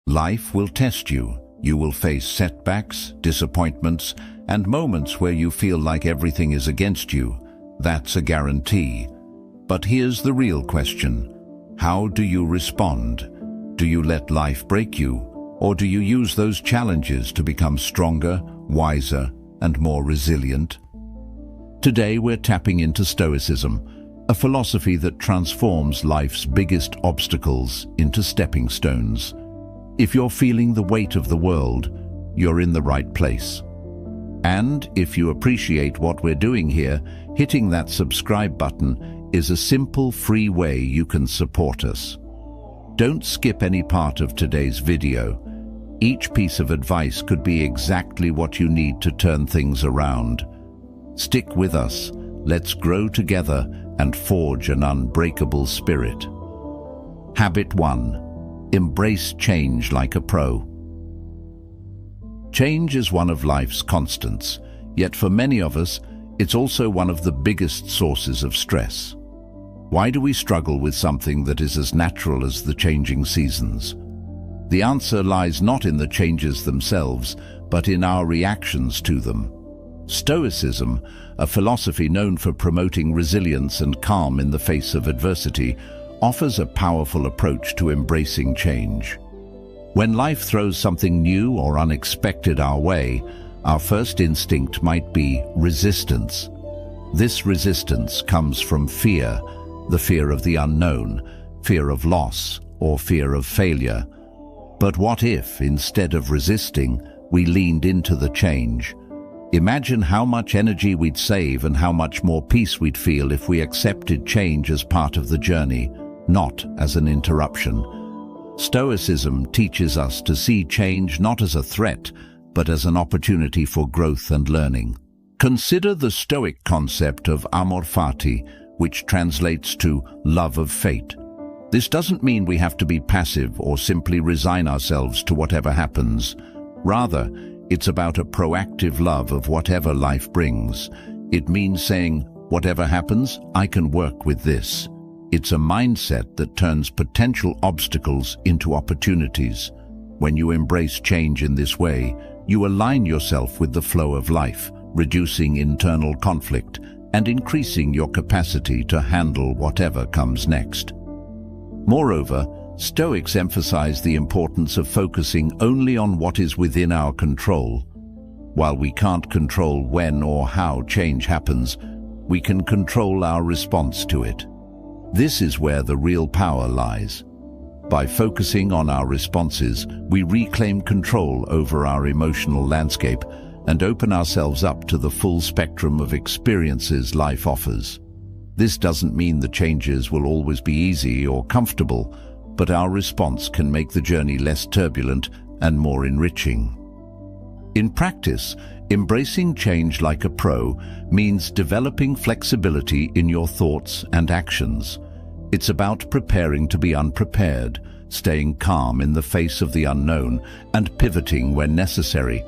Life will test you. You will face setbacks, disappointments, and moments where you feel like everything is against you. That's a guarantee. But here's the real question. How do you respond? Do you let life break you, or do you use those challenges to become stronger, wiser, and more resilient? Today we're tapping into Stoicism, a philosophy that transforms life's biggest obstacles into stepping stones. If you're feeling the weight of the world, you're in the right place. And if you appreciate what we're doing here, hitting that subscribe button is a simple, free way you can support us. Don't skip any part of today's video. Each piece of advice could be exactly what you need to turn things around. Stick with us. Let's grow together and forge an unbreakable spirit. Habit 1. Embrace change like a pro. Change is one of life's constants, yet for many of us, it's also one of the biggest sources of stress. Why do we struggle with something that is as natural as the changing seasons? The answer lies not in the changes themselves, but in our reactions to them. Stoicism, a philosophy known for promoting resilience and calm in the face of adversity, offers a powerful approach to embracing change. When life throws something new or unexpected our way, our first instinct might be resistance. This resistance comes from fear, the fear of the unknown, fear of loss, or fear of failure. But what if, instead of resisting, we leaned into the change? Imagine how much energy we'd save and how much more peace we'd feel if we accepted change as part of the journey, not as an interruption. Stoicism teaches us to see change not as a threat, but as an opportunity for growth and learning. Consider the Stoic concept of amor fati, which translates to love of fate. This doesn't mean we have to be passive or simply resign ourselves to whatever happens. Rather, it's about a proactive love of whatever life brings. It means saying, whatever happens, I can work with this. It's a mindset that turns potential obstacles into opportunities. When you embrace change in this way, you align yourself with the flow of life, reducing internal conflict and increasing your capacity to handle whatever comes next. Moreover, Stoics emphasize the importance of focusing only on what is within our control. While we can't control when or how change happens, we can control our response to it. This is where the real power lies. By focusing on our responses, we reclaim control over our emotional landscape and open ourselves up to the full spectrum of experiences life offers. This doesn't mean the changes will always be easy or comfortable, but our response can make the journey less turbulent and more enriching. In practice, embracing change like a pro means developing flexibility in your thoughts and actions. It's about preparing to be unprepared, staying calm in the face of the unknown, and pivoting when necessary.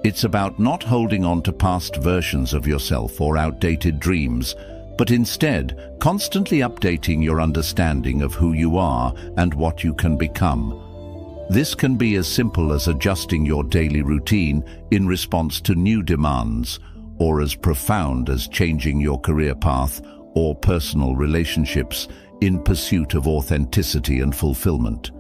It's about not holding on to past versions of yourself or outdated dreams, but instead constantly updating your understanding of who you are and what you can become. This can be as simple as adjusting your daily routine in response to new demands, or as profound as changing your career path or personal relationships in pursuit of authenticity and fulfillment.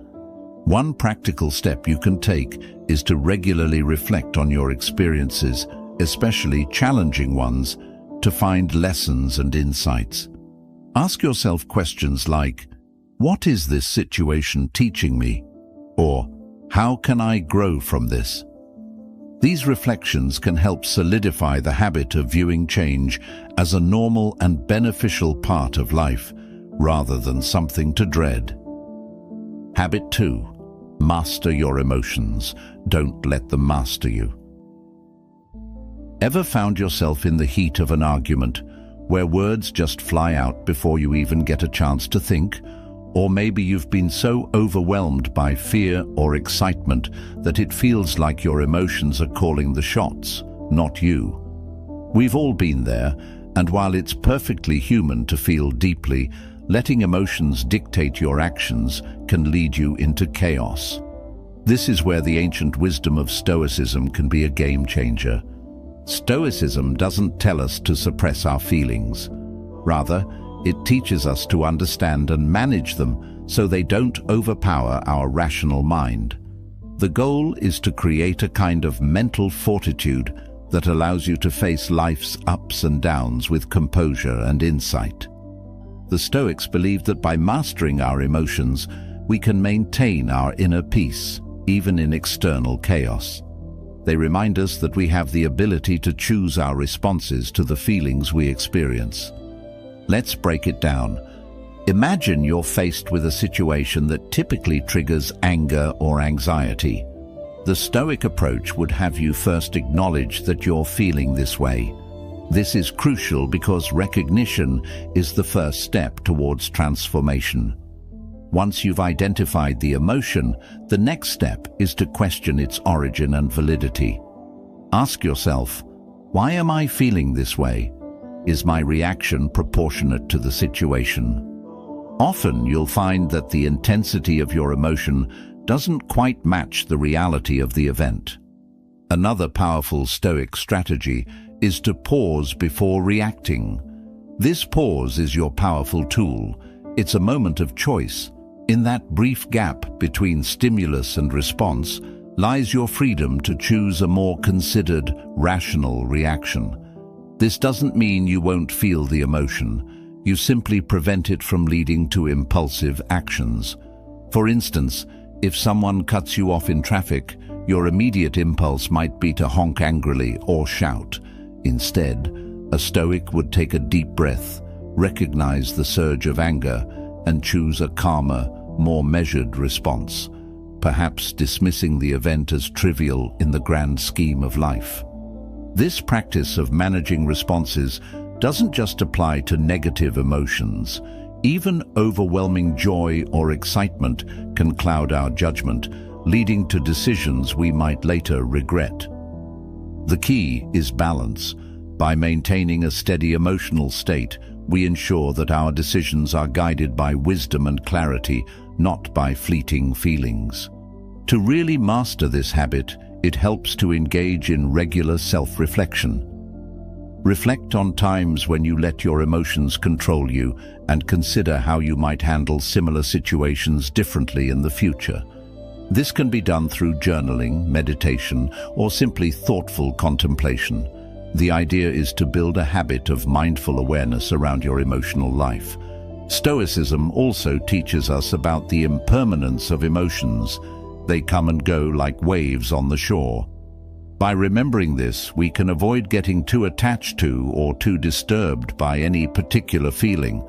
One practical step you can take is to regularly reflect on your experiences, especially challenging ones, to find lessons and insights. Ask yourself questions like, what is this situation teaching me? Or, how can I grow from this? These reflections can help solidify the habit of viewing change as a normal and beneficial part of life, rather than something to dread. Habit 2. Master your emotions. Don't let them master you. Ever found yourself in the heat of an argument, where words just fly out before you even get a chance to think? Or maybe you've been so overwhelmed by fear or excitement that it feels like your emotions are calling the shots, not you. We've all been there, and while it's perfectly human to feel deeply, letting emotions dictate your actions can lead you into chaos. This is where the ancient wisdom of Stoicism can be a game changer. Stoicism doesn't tell us to suppress our feelings. Rather, it teaches us to understand and manage them so they don't overpower our rational mind. The goal is to create a kind of mental fortitude that allows you to face life's ups and downs with composure and insight. The Stoics believed that by mastering our emotions, we can maintain our inner peace, even in external chaos. They remind us that we have the ability to choose our responses to the feelings we experience. Let's break it down. Imagine you're faced with a situation that typically triggers anger or anxiety. The Stoic approach would have you first acknowledge that you're feeling this way. This is crucial because recognition is the first step towards transformation. Once you've identified the emotion, the next step is to question its origin and validity. Ask yourself, why am I feeling this way? Is my reaction proportionate to the situation? Often you'll find that the intensity of your emotion doesn't quite match the reality of the event. Another powerful Stoic strategy is to pause before reacting. This pause is your powerful tool. It's a moment of choice. In that brief gap between stimulus and response lies your freedom to choose a more considered, rational reaction. This doesn't mean you won't feel the emotion. You simply prevent it from leading to impulsive actions. For instance, if someone cuts you off in traffic, your immediate impulse might be to honk angrily or shout. Instead, a Stoic would take a deep breath, recognize the surge of anger, and choose a calmer, more measured response, perhaps dismissing the event as trivial in the grand scheme of life. This practice of managing responses doesn't just apply to negative emotions. Even overwhelming joy or excitement can cloud our judgment, leading to decisions we might later regret. The key is balance. By maintaining a steady emotional state, we ensure that our decisions are guided by wisdom and clarity, not by fleeting feelings. To really master this habit, it helps to engage in regular self-reflection. Reflect on times when you let your emotions control you and consider how you might handle similar situations differently in the future. This can be done through journaling, meditation, or simply thoughtful contemplation. The idea is to build a habit of mindful awareness around your emotional life. Stoicism also teaches us about the impermanence of emotions. They come and go like waves on the shore. By remembering this, we can avoid getting too attached to or too disturbed by any particular feeling.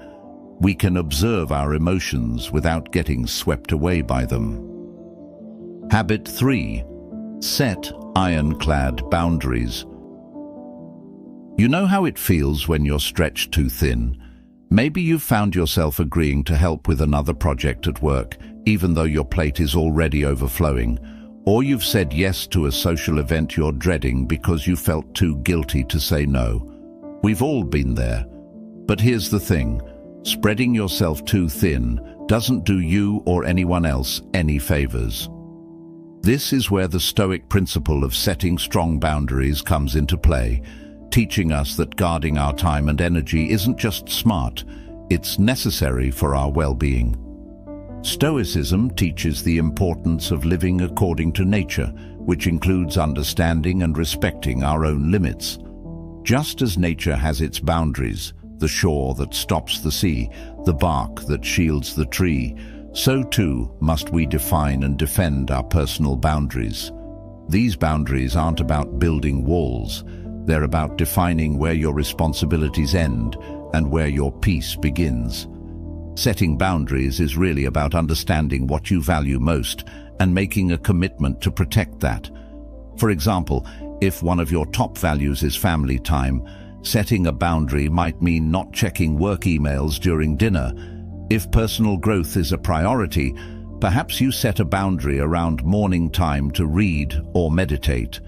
We can observe our emotions without getting swept away by them. Habit 3. Set ironclad boundaries. You know how it feels when you're stretched too thin? Maybe you've found yourself agreeing to help with another project at work, even though your plate is already overflowing. Or you've said yes to a social event you're dreading because you felt too guilty to say no. We've all been there. But here's the thing. Spreading yourself too thin doesn't do you or anyone else any favors. This is where the Stoic principle of setting strong boundaries comes into play, teaching us that guarding our time and energy isn't just smart, it's necessary for our well-being. Stoicism teaches the importance of living according to nature, which includes understanding and respecting our own limits. Just as nature has its boundaries, the shore that stops the sea, the bark that shields the tree, so too must we define and defend our personal boundaries. These boundaries aren't about building walls. They're about defining where your responsibilities end and where your peace begins. Setting boundaries is really about understanding what you value most and making a commitment to protect that. For example, if one of your top values is family time, setting a boundary might mean not checking work emails during dinner. If personal growth is a priority, perhaps you set a boundary around morning time to read or meditate.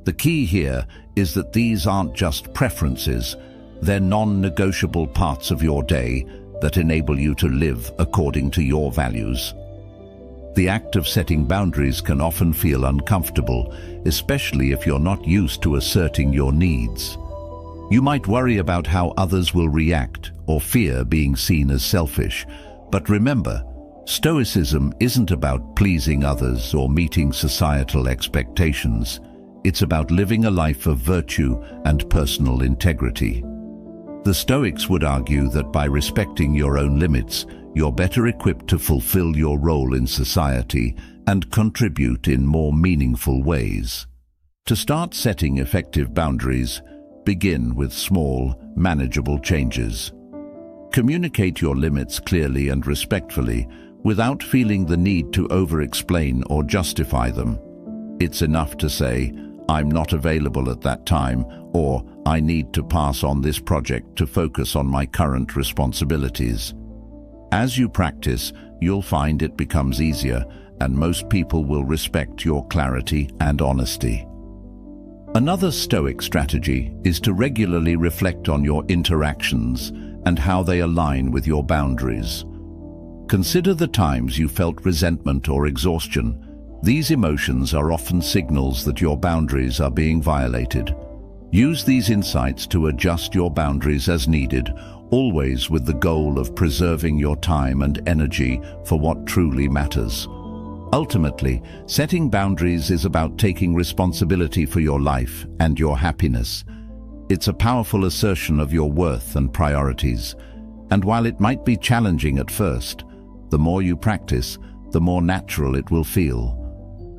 The key here is that these aren't just preferences, they're non-negotiable parts of your day that enable you to live according to your values. The act of setting boundaries can often feel uncomfortable, especially if you're not used to asserting your needs. You might worry about how others will react or fear being seen as selfish. But remember, Stoicism isn't about pleasing others or meeting societal expectations. It's about living a life of virtue and personal integrity. The Stoics would argue that by respecting your own limits, you're better equipped to fulfill your role in society and contribute in more meaningful ways. To start setting effective boundaries, begin with small, manageable changes. Communicate your limits clearly and respectfully without feeling the need to over-explain or justify them. It's enough to say, "I'm not available at that time," or "I need to pass on this project to focus on my current responsibilities." As you practice, you'll find it becomes easier, and most people will respect your clarity and honesty. Another Stoic strategy is to regularly reflect on your interactions and how they align with your boundaries. Consider the times you felt resentment or exhaustion. These emotions are often signals that your boundaries are being violated. Use these insights to adjust your boundaries as needed, always with the goal of preserving your time and energy for what truly matters. Ultimately, setting boundaries is about taking responsibility for your life and your happiness. It's a powerful assertion of your worth and priorities. And while it might be challenging at first, the more you practice, the more natural it will feel.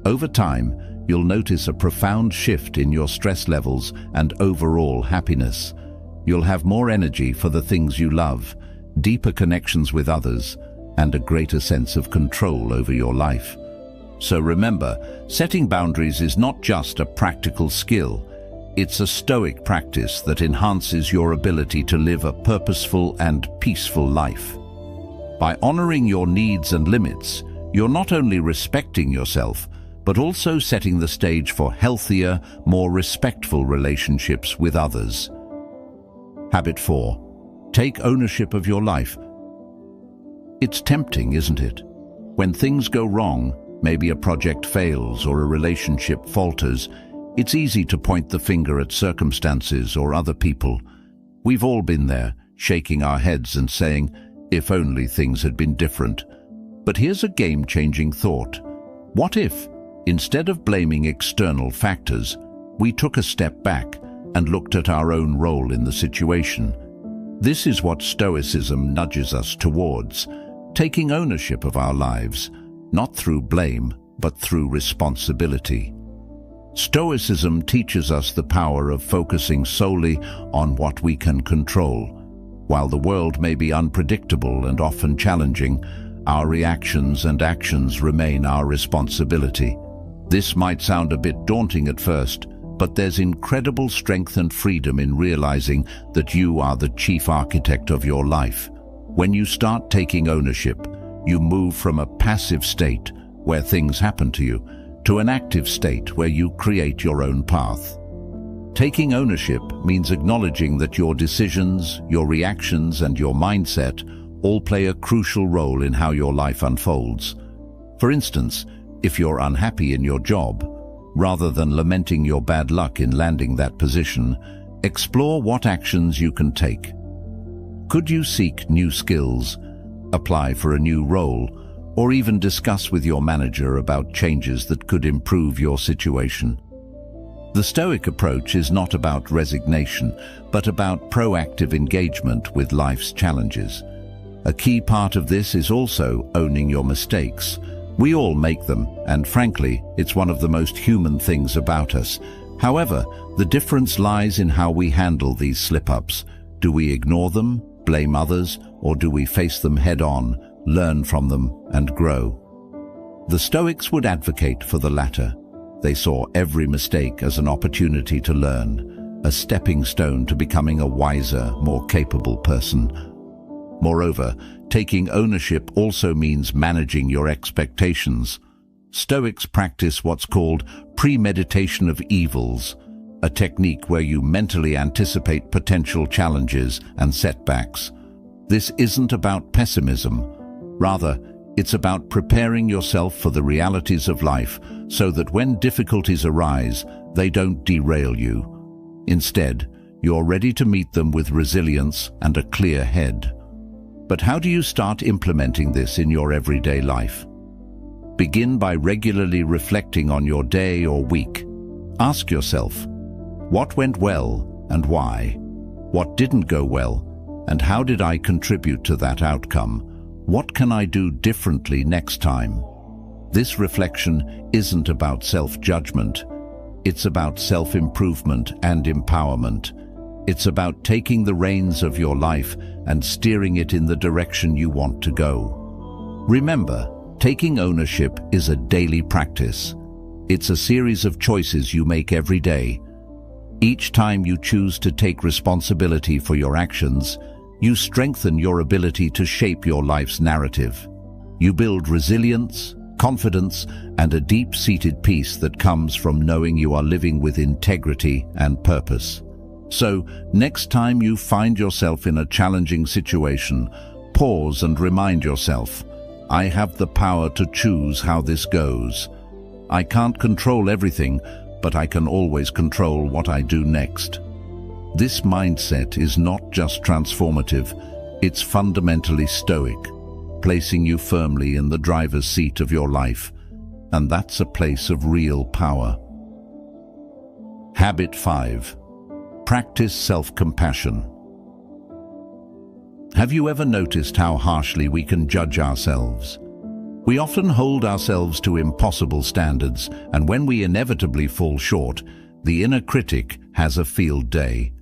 Over time, you'll notice a profound shift in your stress levels and overall happiness. You'll have more energy for the things you love, deeper connections with others, and a greater sense of control over your life. So remember, setting boundaries is not just a practical skill. It's a Stoic practice that enhances your ability to live a purposeful and peaceful life. By honoring your needs and limits, you're not only respecting yourself, but also setting the stage for healthier, more respectful relationships with others. Habit 4. Take ownership of your life. It's tempting, isn't it? When things go wrong, maybe a project fails or a relationship falters, it's easy to point the finger at circumstances or other people. We've all been there, shaking our heads and saying, "If only things had been different." But here's a game-changing thought. What if, instead of blaming external factors, we took a step back and looked at our own role in the situation? This is what Stoicism nudges us towards, taking ownership of our lives, not through blame, but through responsibility. Stoicism teaches us the power of focusing solely on what we can control. While the world may be unpredictable and often challenging, our reactions and actions remain our responsibility. This might sound a bit daunting at first, but there's incredible strength and freedom in realizing that you are the chief architect of your life. When you start taking ownership, you move from a passive state, where things happen to you, to an active state where you create your own path. Taking ownership means acknowledging that your decisions, your reactions, and your mindset all play a crucial role in how your life unfolds. For instance, if you're unhappy in your job, rather than lamenting your bad luck in landing that position, explore what actions you can take. Could you seek new skills, apply for a new role, or even discuss with your manager about changes that could improve your situation? The Stoic approach is not about resignation, but about proactive engagement with life's challenges. A key part of this is also owning your mistakes. We all make them, and frankly, it's one of the most human things about us. However, the difference lies in how we handle these slip-ups. Do we ignore them, blame others, or do we face them head-on, learn from them, and grow? The Stoics would advocate for the latter. They saw every mistake as an opportunity to learn, a stepping stone to becoming a wiser, more capable person. Moreover, taking ownership also means managing your expectations. Stoics practice what's called premeditation of evils, a technique where you mentally anticipate potential challenges and setbacks. This isn't about pessimism. Rather, It's about preparing yourself for the realities of life so that when difficulties arise, they don't derail you. Instead, you're ready to meet them with resilience and a clear head. But how do you start implementing this in your everyday life? Begin by regularly reflecting on your day or week. Ask yourself, what went well and why? What didn't go well, and how did I contribute to that outcome? What can I do differently next time? This reflection isn't about self-judgment. It's about self-improvement and empowerment. It's about taking the reins of your life and steering it in the direction you want to go. Remember, taking ownership is a daily practice. It's a series of choices you make every day. Each time you choose to take responsibility for your actions, you strengthen your ability to shape your life's narrative. You build resilience, confidence, and a deep-seated peace that comes from knowing you are living with integrity and purpose. So, next time you find yourself in a challenging situation, pause and remind yourself, I have the power to choose how this goes. I can't control everything, but I can always control what I do next. This mindset is not just transformative, it's fundamentally stoic, placing you firmly in the driver's seat of your life, and that's a place of real power. Habit 5. Practice self-compassion. Have you ever noticed how harshly we can judge ourselves? We often hold ourselves to impossible standards, and when we inevitably fall short, the inner critic has a field day.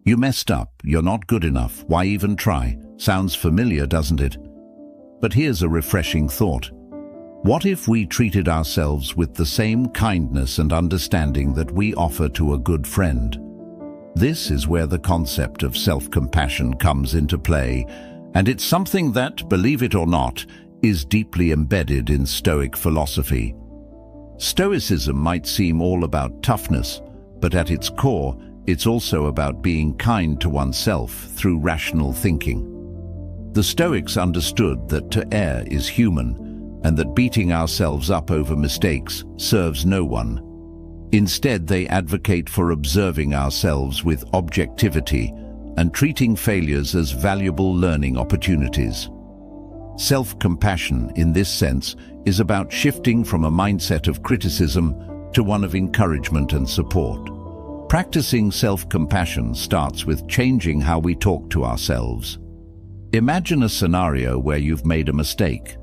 You messed up, you're not good enough, why even try? Sounds familiar, doesn't it? But here's a refreshing thought. What if we treated ourselves with the same kindness and understanding that we offer to a good friend? This is where the concept of self-compassion comes into play, and it's something that, believe it or not, is deeply embedded in Stoic philosophy. Stoicism might seem all about toughness, but at its core, it's also about being kind to oneself through rational thinking. The Stoics understood that to err is human, and that beating ourselves up over mistakes serves no one. Instead, they advocate for observing ourselves with objectivity and treating failures as valuable learning opportunities. Self-compassion, in this sense, is about shifting from a mindset of criticism to one of encouragement and support. Practicing self-compassion starts with changing how we talk to ourselves. Imagine a scenario where you've made a mistake.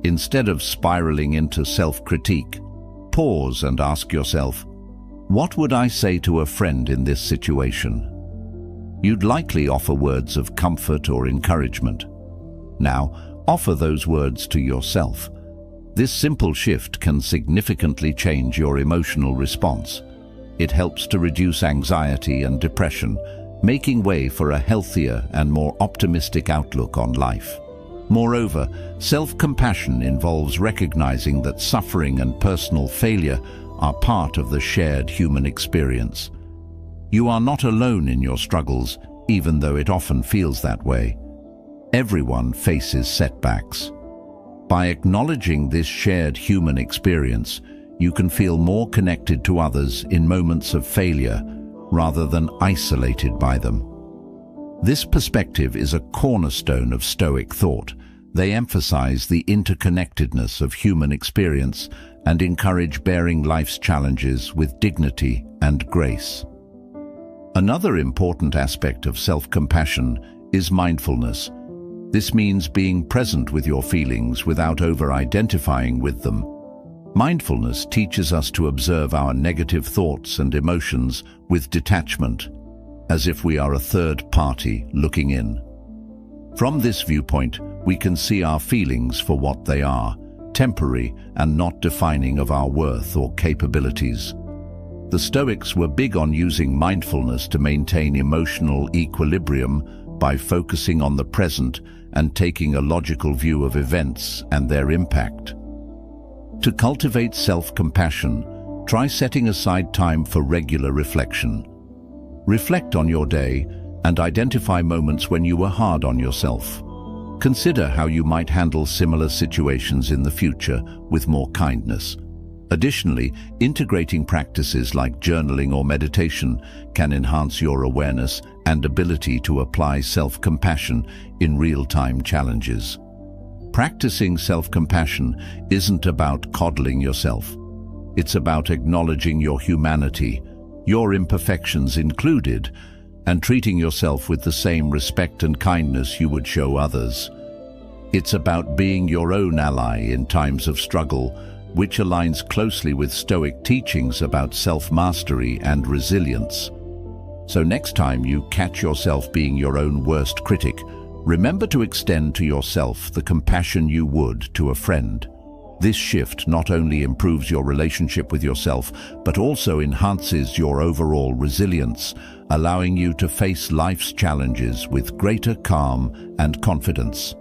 Instead of spiraling into self-critique, pause and ask yourself, what would I say to a friend in this situation? You'd likely offer words of comfort or encouragement. Now, offer those words to yourself. This simple shift can significantly change your emotional response. It helps to reduce anxiety and depression, making way for a healthier and more optimistic outlook on life. Moreover, self-compassion involves recognizing that suffering and personal failure are part of the shared human experience. You are not alone in your struggles, even though it often feels that way. Everyone faces setbacks. By acknowledging this shared human experience, you can feel more connected to others in moments of failure rather than isolated by them. This perspective is a cornerstone of Stoic thought. They emphasize the interconnectedness of human experience and encourage bearing life's challenges with dignity and grace. Another important aspect of self-compassion is mindfulness. This means being present with your feelings without over-identifying with them. Mindfulness teaches us to observe our negative thoughts and emotions with detachment, as if we are a third party looking in. From this viewpoint, we can see our feelings for what they are, temporary and not defining of our worth or capabilities. The Stoics were big on using mindfulness to maintain emotional equilibrium by focusing on the present and taking a logical view of events and their impact. To cultivate self-compassion, try setting aside time for regular reflection. Reflect on your day and identify moments when you were hard on yourself. Consider how you might handle similar situations in the future with more kindness. Additionally, integrating practices like journaling or meditation can enhance your awareness and ability to apply self-compassion in real-time challenges. Practicing self-compassion isn't about coddling yourself. It's about acknowledging your humanity, your imperfections included, and treating yourself with the same respect and kindness you would show others. It's about being your own ally in times of struggle, which aligns closely with Stoic teachings about self-mastery and resilience. So next time you catch yourself being your own worst critic, remember to extend to yourself the compassion you would to a friend. This shift not only improves your relationship with yourself, but also enhances your overall resilience, allowing you to face life's challenges with greater calm and confidence.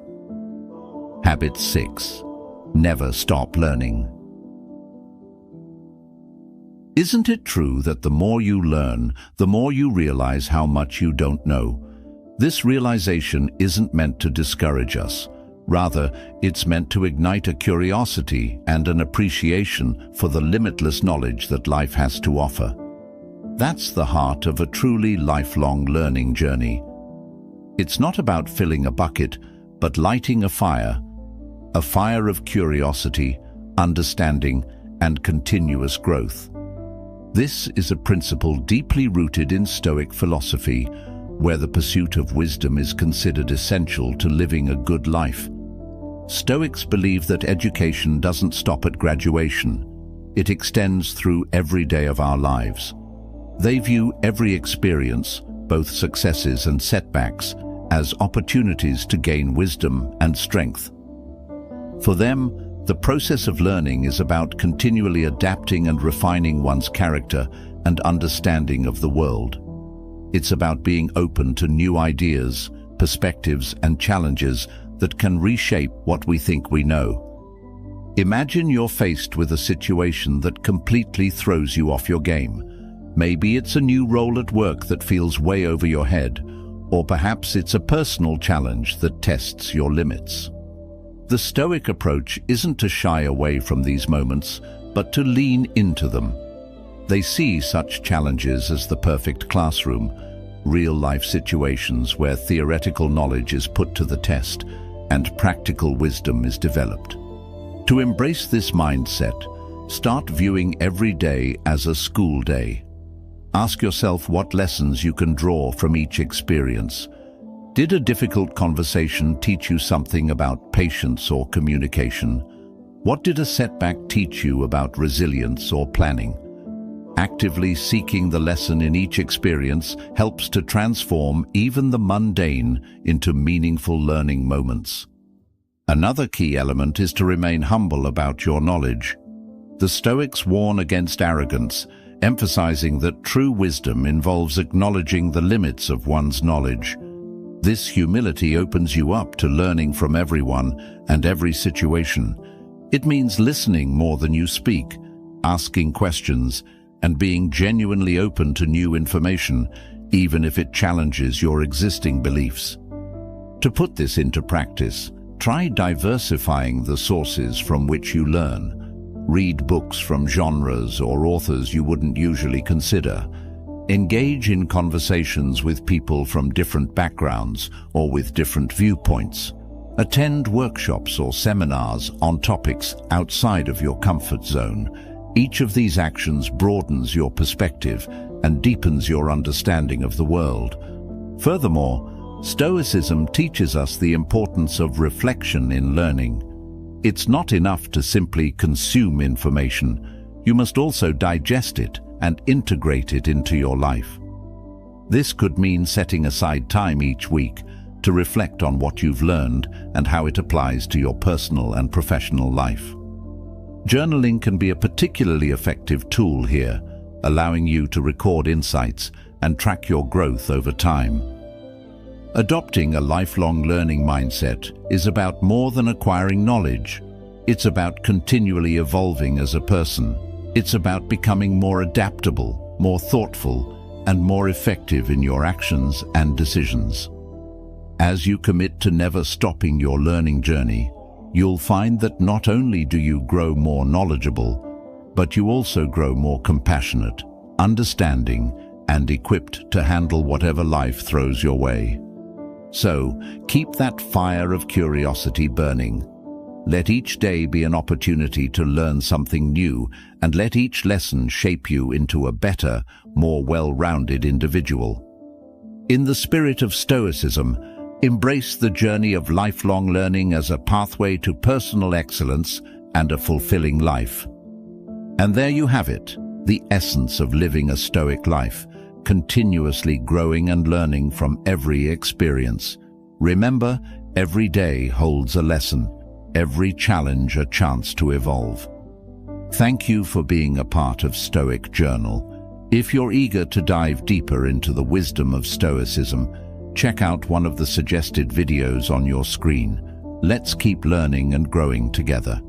Habit 6. Never stop learning. Isn't it true that the more you learn, the more you realize how much you don't know? This realization isn't meant to discourage us. Rather, it's meant to ignite a curiosity and an appreciation for the limitless knowledge that life has to offer. That's the heart of a truly lifelong learning journey. It's not about filling a bucket, but lighting a fire of curiosity, understanding, and continuous growth. This is a principle deeply rooted in Stoic philosophy, where the pursuit of wisdom is considered essential to living a good life. Stoics believe that education doesn't stop at graduation. It extends through every day of our lives. They view every experience, both successes and setbacks, as opportunities to gain wisdom and strength. For them, the process of learning is about continually adapting and refining one's character and understanding of the world. It's about being open to new ideas, perspectives, and challenges that can reshape what we think we know. Imagine you're faced with a situation that completely throws you off your game. Maybe it's a new role at work that feels way over your head, or perhaps it's a personal challenge that tests your limits. The Stoic approach isn't to shy away from these moments, but to lean into them. They see such challenges as the perfect classroom, real-life situations where theoretical knowledge is put to the test and practical wisdom is developed. To embrace this mindset, start viewing every day as a school day. Ask yourself what lessons you can draw from each experience. Did a difficult conversation teach you something about patience or communication? What did a setback teach you about resilience or planning? Actively seeking the lesson in each experience helps to transform even the mundane into meaningful learning moments. Another key element is to remain humble about your knowledge. The Stoics warn against arrogance, emphasizing that true wisdom involves acknowledging the limits of one's knowledge. This humility opens you up to learning from everyone and every situation. It means listening more than you speak, asking questions, and being genuinely open to new information, even if it challenges your existing beliefs. To put this into practice, try diversifying the sources from which you learn. Read books from genres or authors you wouldn't usually consider. Engage in conversations with people from different backgrounds or with different viewpoints. Attend workshops or seminars on topics outside of your comfort zone. Each of these actions broadens your perspective and deepens your understanding of the world. Furthermore, Stoicism teaches us the importance of reflection in learning. It's not enough to simply consume information. You must also digest it and integrate it into your life. This could mean setting aside time each week to reflect on what you've learned and how it applies to your personal and professional life. Journaling can be a particularly effective tool here, allowing you to record insights and track your growth over time. Adopting a lifelong learning mindset is about more than acquiring knowledge. It's about continually evolving as a person. It's about becoming more adaptable, more thoughtful, and more effective in your actions and decisions. As you commit to never stopping your learning journey, you'll find that not only do you grow more knowledgeable, but you also grow more compassionate, understanding, and equipped to handle whatever life throws your way. So, keep that fire of curiosity burning. Let each day be an opportunity to learn something new, and let each lesson shape you into a better, more well-rounded individual. In the spirit of Stoicism, embrace the journey of lifelong learning as a pathway to personal excellence and a fulfilling life. And there you have it, the essence of living a Stoic life, continuously growing and learning from every experience. Remember, every day holds a lesson, every challenge a chance to evolve. Thank you for being a part of Stoic Journal. If you're eager to dive deeper into the wisdom of Stoicism, check out one of the suggested videos on your screen. Let's keep learning and growing together.